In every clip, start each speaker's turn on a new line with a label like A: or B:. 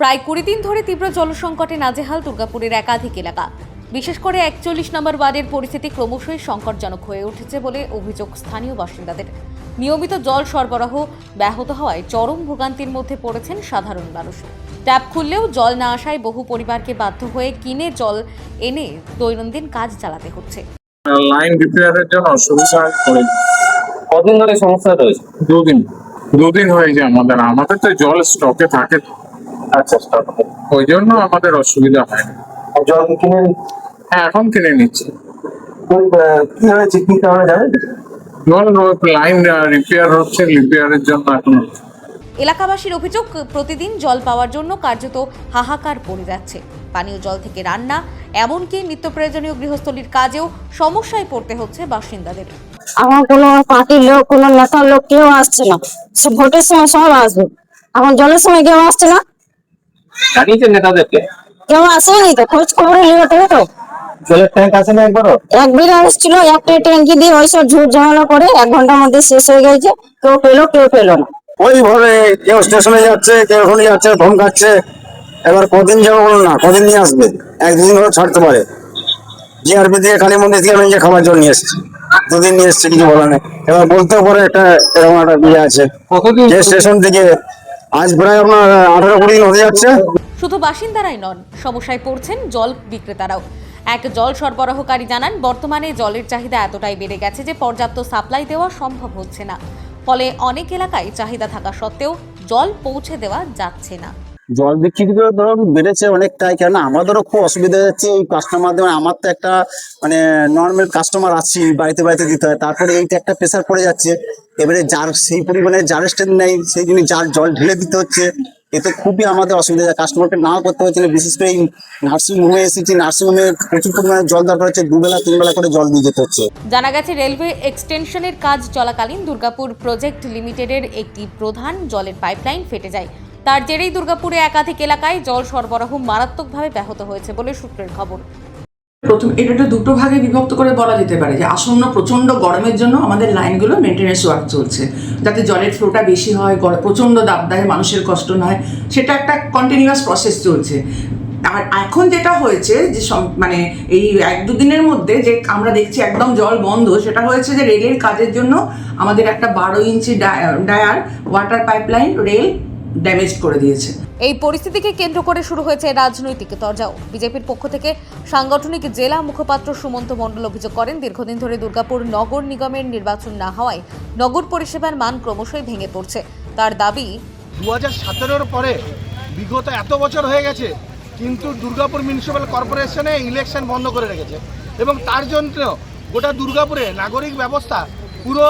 A: প্রায় 20 দিন ধরে তীব্র জলসংকটে নাজেহাল দুর্গাপুরের একাধিক এলাকা। বিশেষ করে 41 নম্বর ওয়ার্ডের পরিস্থিতি ক্রমশই সংকটজনক হয়ে উঠেছে বলে অভিযোগ স্থানীয় বাসিন্দাদের। নিয়মিত জল সরবরাহ ব্যাহত হওয়ায় চরম ভোগান্তির মধ্যে পড়েছেন সাধারণ মানুষ। ট্যাপ খুললেও জল না আসায় বহু পরিবারকে বাধ্য হয়ে কিনে জল এনে দৈনন্দিন কাজ চালাতে হচ্ছে।
B: লাইন রিপেয়ারের জন্য অসুবিধা করে।
C: কদিন ধরে সমস্যা রয়েছে?
B: দুদিন হয়েছে। আমাদের তো জল স্টকে থাকে,
C: আচ্ছা, স্টক
B: ওই জন্য আমাদের অসুবিধা হয় না।
C: জল কিনে
B: হ্যাঁ, এখন কিনে নিচ্ছি।
C: কি হয়েছে, কি কারণে জানেন?
B: জল লাইন রিপেয়ার হচ্ছে, রিপেয়ারের জন্য এখন।
A: এলাকাবাসীর অভিযোগ, প্রতিদিন জল পাওয়ার জন্য কার্যত হাহাকার পড়ে যাচ্ছে। পানীয় জল থেকে রান্না, এমনকি নিত্য প্রয়োজনীয় গৃহস্থলীর কাজেও সমস্যায় পড়তে হচ্ছে বাসিন্দাদের।
D: আমার কোনো পার্টির লোক, কোনো নেতার লোক কেউ আসছে না। সে ভোটের সময় সব আসবে, এখন জলের সময় কেউ আসছে না।
C: জানিয়েছেন নেতাদেরকে?
D: কেউ আসেনি তো, খোঁজ খবরে নিয়ে তো।
C: জলের ট্যাঙ্ক আসে না একবারও?
D: একবার আসছিল, একটা ট্যাঙ্কি দিয়ে ওইসব ঝুট ঝামেলা করে 1 ঘন্টার মধ্যে শেষ হয়ে গেছে। কেউ পেলো না।
E: ওই ভরে কেউ স্টেশনে যাচ্ছে, কেউ ওখানে যাচ্ছে, ফোন খাচ্ছে। এবার কদিন যাবো বলুন না, কদিন নিয়ে আসবে? 1-2 দিন করে ছাড়তে পারে। জিআরপি থেকে, কালী মন্দির থেকে আমি যে খাবার জল নিয়ে এসেছি, 2 দিন নিয়ে এসেছি, কিছু বলা নেই। এবার বলতেও পারে একটা এরকম একটা বিয়ে আছে
C: কতদিন?
E: যে স্টেশন থেকে আজ প্রায় আপনার 18-20 দিন হতে যাচ্ছে।
A: শুধু বাসিন্দারাই নন, সমস্যায় পড়ছেন জল বিক্রেতারাও। এক জল সরবরাহকারী জানান, বর্তমানে জলের চাহিদা এতটাই বেড়ে গেছে যে পর্যাপ্ত সাপ্লাই দেওয়া সম্ভব হচ্ছে না। ফলে অনেক এলাকায় চাহিদা থাকা সত্ত্বেও জল পৌঁছে দেওয়া যাচ্ছে না।
E: জল বিক্রি করে ধরুন বেড়েছে অনেকটাই, কেন আমাদেরও খুব অসুবিধা যাচ্ছে এই কাস্টমারদের। আমার তো একটা নর্মাল কাস্টমার আছে, বাড়িতে বাড়িতে দিতে হয়, তারপরে এইটা একটা প্রেসার পড়ে যাচ্ছে। এবারে যার সেই পরিমাণে যার স্ট্যান্ড নেই, সেই জন্য যার জল ঢেলে দিতে হচ্ছে। এতে খুবই আমাদের অসুবিধা, কাস্টমারকে নাও করতে হচ্ছে না। বিশেষ করে এই নার্সিংহোমে এসেছি, নার্সিংহোমে প্রচুর পরিমাণে জল দরকার হচ্ছে, 2 বেলা 3 বেলা করে জল দিয়ে যেতে হচ্ছে।
A: জানা গেছে, রেলওয়ে এক্সটেনশনের কাজ চলাকালীন দুর্গাপুর প্রজেক্ট লিমিটেডের একটি প্রধান জলের পাইপলাইন ফেটে যায়। তার জেরেই দুর্গাপুরে একাধিক এলাকায় জল সরবরাহ মারাত্মকভাবে ব্যাহত হয়েছে বলে সূত্রের খবর।
F: প্রথম এটা দুটো ভাগে বিভক্ত করে বলা যেতে পারে যে আসন্ন প্রচণ্ড গরমের জন্য আমাদের লাইনগুলো মেনটেন্যান্স ওয়ার্ক চলছে, যাতে জলের ফ্লোটা বেশি হয়, প্রচণ্ড দাবদাহে মানুষের কষ্ট না হয়, সেটা একটা কন্টিনিউয়াস প্রসেস চলছে। আর এখন যেটা হয়েছে যে এই 1-2 দিনের মধ্যে যে আমরা দেখছি একদম জল বন্ধ, সেটা হয়েছে যে রেলের কাজের জন্য আমাদের একটা 12 ইঞ্চি ডায়ার ওয়াটার পাইপলাইন রেল ড্যামেজ করে দিয়েছে।
A: এই পরিস্থিতিকে কেন্দ্র করে শুরু হয়েছে রাজনৈতিক তরজাও। বিজেপির পক্ষ থেকে সাংগঠনিক জেলা মুখপাত্র সুমন্ত মণ্ডল অভিযোগ করেন, দীর্ঘদিন ধরে দুর্গাপুর নগর নিগমের নির্বাচন না হওয়ায় নগর পরিষেবার মান ক্রমশই ভেঙে পড়ছে। তার দাবি,
G: 2017-র পরে বিগত এত বছর হয়ে গেছে, কিন্তু দুর্গাপুর মিউনিসিপ্যাল কর্পোরেশনে ইলেকশন বন্ধ করে রেখেছে এবং তার জন্য গোটা দুর্গাপুরে নাগরিক ব্যবস্থা পুরো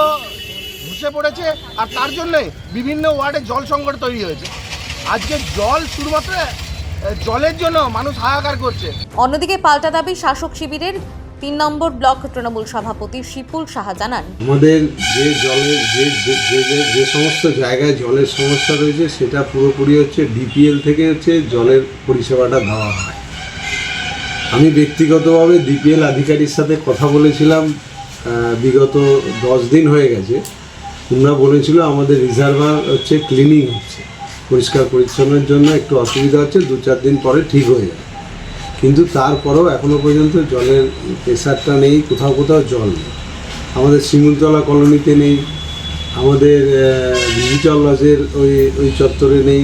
G: ধসে পড়েছে। আর তার জন্যে বিভিন্ন ওয়ার্ডে জল সংকট তৈরি হয়েছে। আজকে জল শুধুমাত্র জলের জন্য মানুষ হাহাকার করছে।
A: অন্যদিকে পাল্টা দাবি শাসক শিবিরের 3 নম্বর ব্লক তৃণমূল সভাপতি শিপুল সাহা জানান,
H: আমাদের যে জলের যে সমস্ত জায়গায় জলের সমস্যা রয়েছে, সেটা পুরোপুরি হচ্ছে ডিপিএল থেকে জলের পরিষেবাটা দেওয়া হয়। আমি ব্যক্তিগতভাবে ডিপিএল আধিকারিকের সাথে কথা বলেছিলাম, বিগত 10 দিন হয়ে গেছে। তোমরা বলেছিল আমাদের রিজার্ভার ক্লিনিং হচ্ছে, পরিষ্কার পরিচ্ছন্নের জন্য একটু অসুবিধা হচ্ছে, 2-4 দিন পরে ঠিক হয়ে যাবে। কিন্তু তারপরেও এখনও পর্যন্ত জলের প্রেসারটা নেই, কোথাও কোথাও জল নেই। আমাদের শিমুলতলা কলোনিতে নেই, আমাদের ডিজিটাল লজের ওই চত্বরে নেই,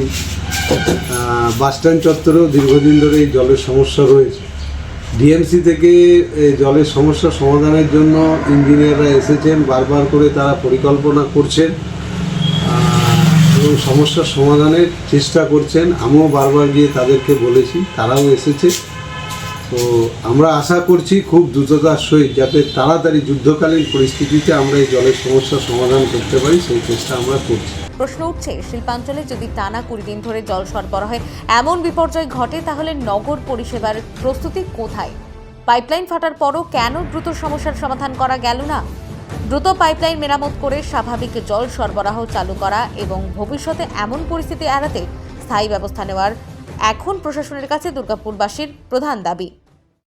H: বাসস্ট্যান্ড চত্বরেও দীর্ঘদিন ধরে এই জলের সমস্যা রয়েছে। ডিএমসি থেকে জলের সমস্যা সমাধানের জন্য ইঞ্জিনিয়াররা এসেছেন, বারবার করে তারা পরিকল্পনা করছেন এবং সমস্যার সমাধানের চেষ্টা করছেন। আমিও বারবার গিয়ে তাদেরকে বলেছি, তারাও এসেছে। তো আমরা আশা করছি খুব দ্রুততার সহিত যাতে তাড়াতাড়ি যুদ্ধকালীন পরিস্থিতিতে আমরা এই জলের সমস্যার সমাধান করতে পারি, সেই চেষ্টা আমরা করছি।
A: প্রশ্ন উঠছে, শিল্পাঞ্চলে যদি টানা 20 দিন ধরে জল সরবরাহে এমন বিপর্যয় ঘটে, তাহলে নগর পরিষেবার প্রস্তুতি কোথায়? পাইপলাইন ফাটার পরও কেন দ্রুত সমস্যার সমাধান করা গেল না? দ্রুত পাইপলাইন মেরামত করে স্বাভাবিক জল সরবরাহ চালু করা এবং ভবিষ্যতে এমন পরিস্থিতি এড়াতে স্থায়ী ব্যবস্থা নেওয়ার এখন প্রশাসনের কাছে দুর্গাপুরবাসীর প্রধান দাবি।